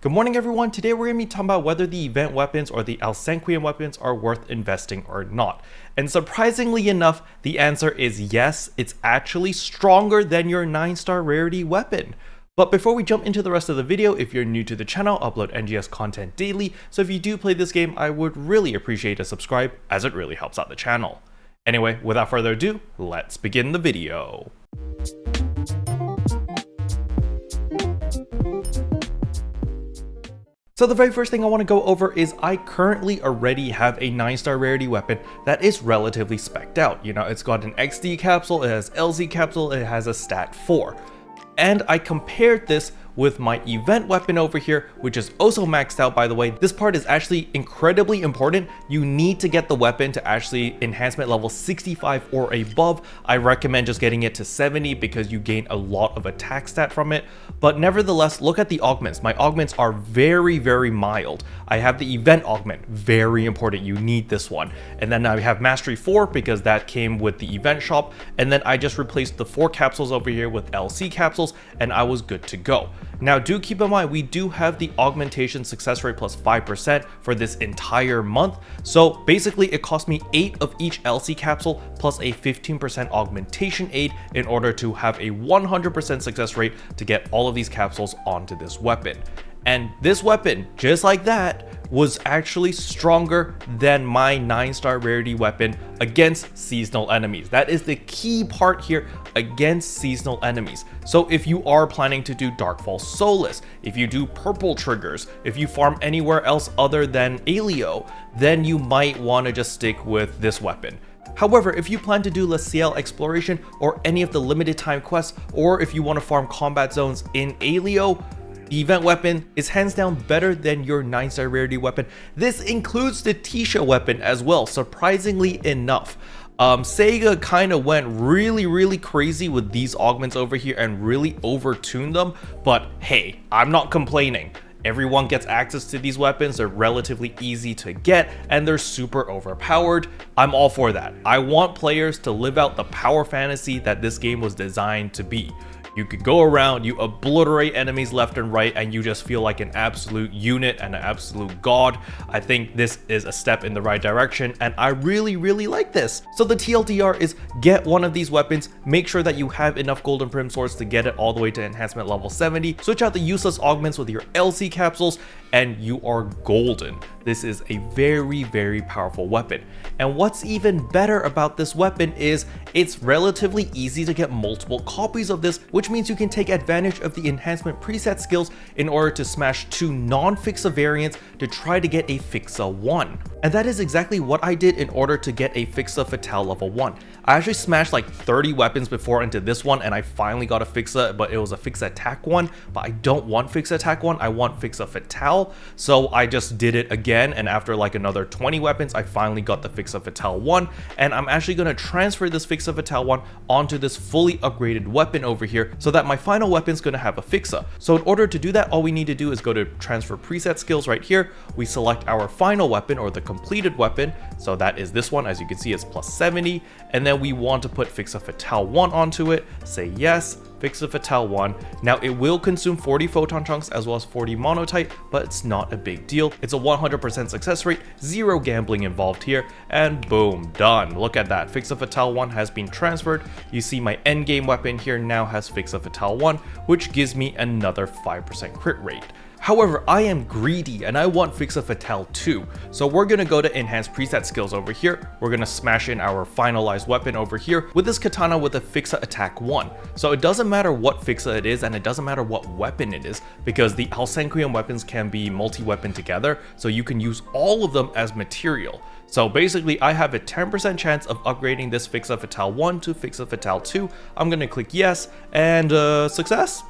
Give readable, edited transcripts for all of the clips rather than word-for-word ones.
Good morning everyone, today we're going to be talking about whether the event weapons or the Alcinq weapons are worth investing or not. And surprisingly enough, the answer is yes, it's actually stronger than your 9-star rarity weapon. But before we jump into the rest of the video, if you're new to the channel, I upload NGS content daily, so if you do play this game, I would really appreciate a subscribe as it really helps out the channel. Anyway, without further ado, let's begin the video. So the very first thing I want to go over is I currently already have a 9-star rarity weapon that is relatively specced out. You know, it's got an XD capsule, it has LZ capsule, it has a stat 4. And I compared this with my event weapon over here, which is also maxed out, by the way. This part is actually incredibly important. You need to get the weapon to actually enhancement level 65 or above. I recommend just getting it to 70 because you gain a lot of attack stat from it. But nevertheless, look at the augments. My augments are very, very mild. I have the event augment, very important. You need this one. And then I have mastery 4 because that came with the event shop. And then I just replaced the 4 capsules over here with LC capsules and I was good to go. Now do keep in mind, we do have the augmentation success rate plus 5% for this entire month. So basically it cost me 8 of each LC capsule plus a 15% augmentation aid in order to have a 100% success rate to get all of these capsules onto this weapon. And this weapon, just like that, was actually stronger than my 9-star rarity weapon against seasonal enemies. That is the key part here, against seasonal enemies. So if you are planning to do Darkfall Solace, if you do purple triggers, if you farm anywhere else other than Alio, then you might want to just stick with this weapon. However, if you plan to do La Ciel exploration or any of the limited time quests, or if you want to farm combat zones in Alio, the event weapon is hands down better than your 9-star rarity weapon. This includes the Tisah weapon as well, surprisingly enough. Sega kind of went really crazy with these augments over here and really overtuned them, but hey, I'm not complaining. Everyone gets access to these weapons, they're relatively easy to get, and they're super overpowered. I'm all for that. I want players to live out the power fantasy that this game was designed to be. You could go around, you obliterate enemies left and right, and you just feel like an absolute unit and an absolute god. I think this is a step in the right direction, and I really like this. So the TLDR is get one of these weapons, make sure that you have enough golden prim swords to get it all the way to enhancement level 70, switch out the useless augments with your LC capsules, and you are golden. This is a very powerful weapon. And what's even better about this weapon is it's relatively easy to get multiple copies of this, which means you can take advantage of the enhancement preset skills in order to smash 2 non-Fixa variants to try to get a Fixa 1. And that is exactly what I did in order to get a Fixa Fatale level 1. I actually smashed like 30 weapons before into this one, and I finally got a Fixa, but it was a Fixa Attack 1, but I don't want Fixa Attack 1, I want Fixa Fatale. So I just did it again, and after like another 20 weapons, I finally got the Fixa Fatale 1, and I'm actually going to transfer this Fixa Fatale 1 onto this fully upgraded weapon over here, so that my final weapon is going to have a Fixa. So in order to do that, all we need to do is go to transfer preset skills right here. We select our final weapon, or the completed weapon, so that is this one. As you can see, it's plus 70, and then we want to put Fixa Fatale 1 onto it. Say yes, Fixa Fatale 1. Now it will consume 40 photon chunks as well as 40 monotite, but it's not a big deal. It's a 100% success rate, 0 gambling involved here, and boom, done. Look at that, Fixa Fatale 1 has been transferred. You see my endgame weapon here now has Fixa Fatale 1, which gives me another 5% crit rate. However, I am greedy and I want Fixa Fatale 2, so we're going to go to enhanced preset skills over here. We're going to smash in our finalized weapon over here with this katana with a Fixa Attack 1. So it doesn't matter what Fixa it is, and it doesn't matter what weapon it is, because the Alcinq weapons can be multi-weapon together, so you can use all of them as material. So basically I have a 10% chance of upgrading this Fixa Fatale 1 to Fixa Fatale 2. I'm going to click yes, and success.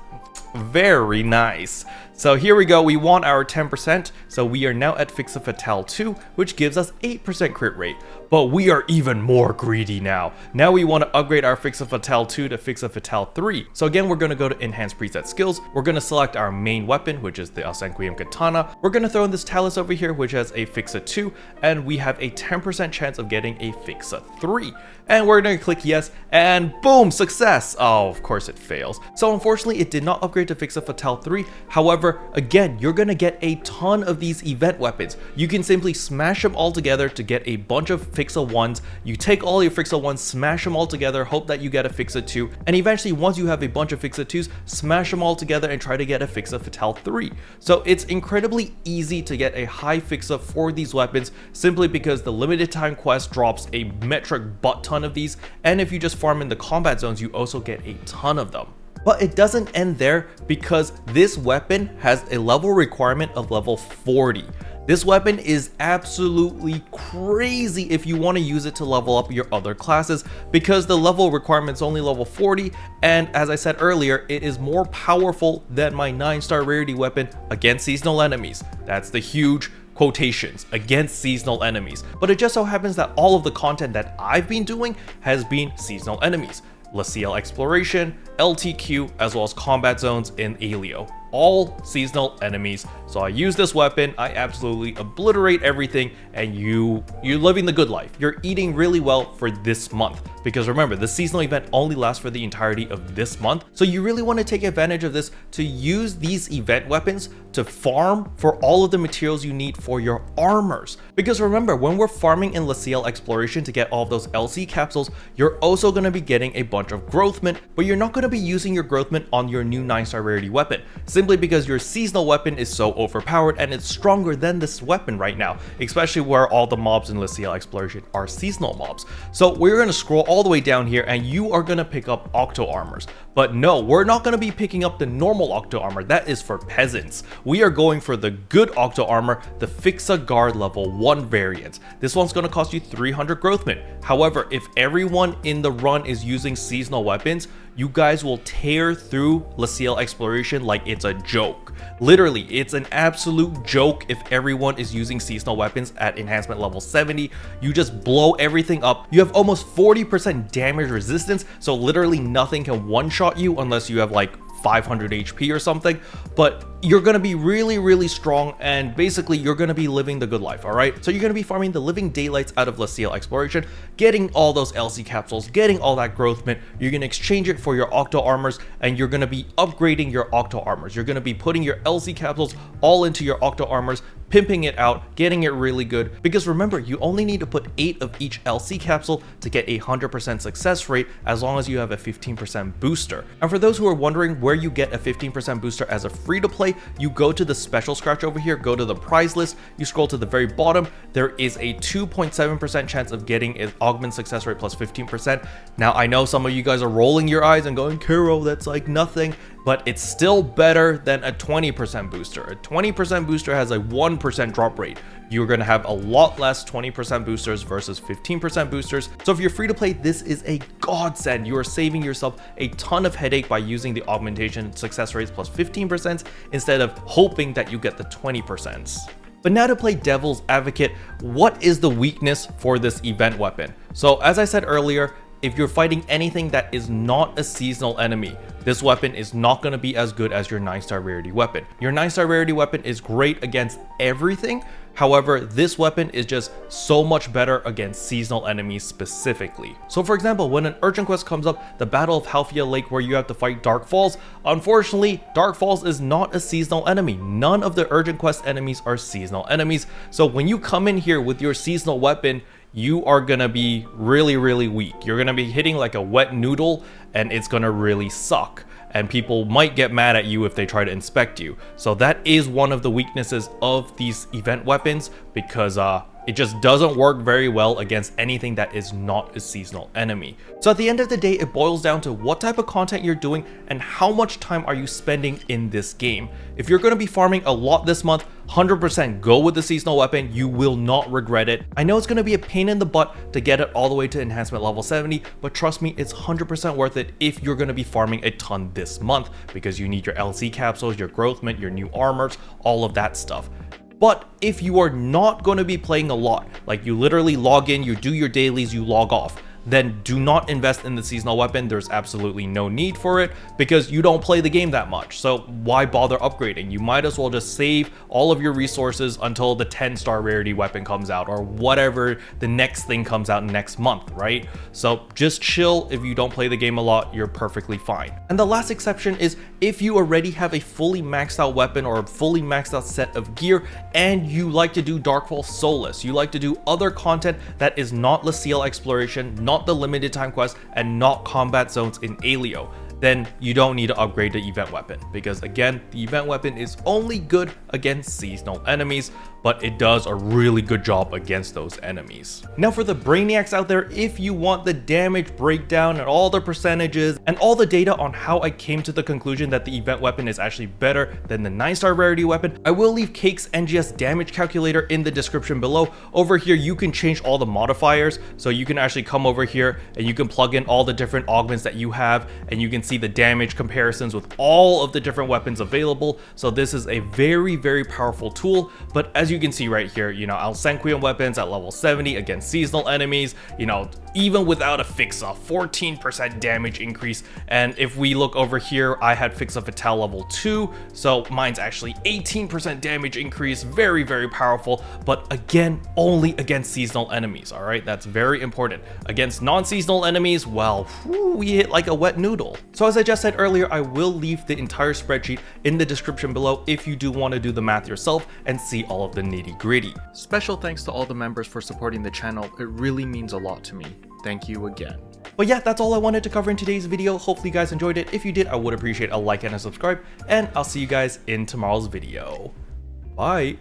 Very nice. So here we go, we want our 10%, so we are now at Fixa Fatale 2, which gives us 8% crit rate. But we are even more greedy now. Now we want to upgrade our Fixa Fatale 2 to Fixa Fatale 3. So again, we're going to go to Enhanced Preset Skills. We're going to select our main weapon, which is the Alcinq Katana. We're going to throw in this Talus over here, which has a Fixa 2, and we have a 10% chance of getting a Fixa 3. And we're going to click yes, and boom, success. Oh, of course it fails. So unfortunately, it did not upgrade to Fixa Fatale 3. However, again, you're gonna get a ton of these event weapons. You can simply smash them all together to get a bunch of Fixa 1s. You take all your Fixa 1s, smash them all together, hope that you get a Fixa 2, and eventually once you have a bunch of Fixa 2s, smash them all together and try to get a Fixa Fatale 3. So it's incredibly easy to get a high Fixa for these weapons simply because the limited time quest drops a metric butt ton of these, and if you just farm in the combat zones, you also get a ton of them. But it doesn't end there, because this weapon has a level requirement of level 40. This weapon is absolutely crazy if you want to use it to level up your other classes, because the level requirement is only level 40, and as I said earlier, it is more powerful than my 9-star rarity weapon against seasonal enemies. That's the huge quotations, against seasonal enemies. But it just so happens that all of the content that I've been doing has been seasonal enemies. LaCL Exploration, LTQ, as well as combat zones in Alio. All seasonal enemies. So I use this weapon, I absolutely obliterate everything, and you're living the good life. You're eating really well for this month. Because remember, the seasonal event only lasts for the entirety of this month. So you really want to take advantage of this to use these event weapons to farm for all of the materials you need for your armors. Because remember, when we're farming in LaCL Exploration to get all of those LC capsules, you're also going to be getting a bunch of growth mint, but you're not going to be using your growth mint on your new 9-star rarity weapon, simply because your seasonal weapon is so overpowered and it's stronger than this weapon right now, especially where all the mobs in LaCL Exploration are seasonal mobs. So we're going to scroll all the way down here and you are going to pick up Octo Armors. But no, we're not going to be picking up the normal Octo Armor. That is for peasants. We are going for the good Octo Armor, the Fixa Guard level 1 variant. This one's going to cost you 300 growth mint. However, if everyone in the run is using seasonal weapons, you guys will tear through LaCL Exploration like it's a joke. Literally, it's an absolute joke if everyone is using seasonal weapons at enhancement level 70. You just blow everything up. You have almost 40% damage resistance, so literally nothing can one-shot you unless you have like 500 HP or something, but you're going to be really strong, and basically you're going to be living the good life. All right, so you're going to be farming the living daylights out of LaCL Exploration, getting all those LC capsules, getting all that growth mint. You're going to exchange it for your Octo Armors, and you're going to be upgrading your Octo Armors. You're going to be putting your LC capsules all into your Octo Armors, pimping it out, getting it really good, because remember, you only need to put 8 of each LC capsule to get a 100% success rate, as long as you have a 15% booster. And for those who are wondering where you get a 15% booster as a free-to-play, you go to the special scratch over here, go to the prize list, you scroll to the very bottom, there is a 2.7% chance of getting an augment success rate plus 15%. Now I know some of you guys are rolling your eyes and going, Kero, that's like nothing, but it's still better than a 20% booster. A 20% booster has a 1% drop rate. You're going to have a lot less 20% boosters versus 15% boosters. So if you're free to play, this is a godsend. You are saving yourself a ton of headache by using the augmentation success rates plus 15% instead of hoping that you get the 20%. But now to play devil's advocate, what is the weakness for this event weapon? So as I said earlier, if you're fighting anything that is not a seasonal enemy, this weapon is not going to be as good as your 9-star rarity weapon. Your 9-star rarity weapon is great against everything. However, this weapon is just so much better against seasonal enemies specifically. So for example, when an urgent quest comes up, the Battle of Halfia Lake where you have to fight Dark Falls, unfortunately, Dark Falls is not a seasonal enemy. None of the urgent quest enemies are seasonal enemies. So when you come in here with your seasonal weapon, you are gonna be really weak. You're gonna be hitting like a wet noodle, and it's gonna really suck. And people might get mad at you if they try to inspect you. So that is one of the weaknesses of these event weapons, because it just doesn't work very well against anything that is not a seasonal enemy. So at the end of the day, it boils down to what type of content you're doing and how much time are you spending in this game. If you're going to be farming a lot this month, 100% go with the seasonal weapon. You will not regret it. I know it's going to be a pain in the butt to get it all the way to enhancement level 70, but trust me, it's 100% worth it if you're going to be farming a ton this month, because you need your LC capsules, your growth mint, your new armors, all of that stuff. But if you are not going to be playing a lot, like you literally log in, you do your dailies, you log off, then do not invest in the seasonal weapon. There's absolutely no need for it because you don't play the game that much. So why bother upgrading? You might as well just save all of your resources until the 10-star rarity weapon comes out or whatever the next thing comes out next month, right? So just chill. If you don't play the game a lot, you're perfectly fine. And the last exception is if you already have a fully maxed out weapon or a fully maxed out set of gear and you like to do Darkfall Solace, you like to do other content that is not Lucille exploration, not the limited time quest, and not combat zones in Alio, then you don't need to upgrade the event weapon, because again, the event weapon is only good against seasonal enemies, but it does a really good job against those enemies. Now for the brainiacs out there, if you want the damage breakdown and all the percentages and all the data on how I came to the conclusion that the event weapon is actually better than the 9-star rarity weapon, I will leave Cake's NGS damage calculator in the description below. Over here you can change all the modifiers, so you can actually come over here and you can plug in all the different augments that you have, and you can see the damage comparisons with all of the different weapons available. So this is a very, very powerful tool. But as you can see right here, you know, Alcinq weapons at level 70 against seasonal enemies, you know, even without a Fixa, 14% damage increase. And if we look over here, I had Fixa Fatale level 2, so mine's actually 18% damage increase, very, very powerful, but again, only against seasonal enemies, all right? That's very important. Against non-seasonal enemies, well, we hit like a wet noodle. So as I just said earlier, I will leave the entire spreadsheet in the description below if you do want to do the math yourself and see all of the nitty-gritty. Special thanks to all the members for supporting the channel. It really means a lot to me. Thank you again. But yeah, that's all I wanted to cover in today's video. Hopefully you guys enjoyed it. If you did, I would appreciate a like and a subscribe, and I'll see you guys in tomorrow's video. Bye.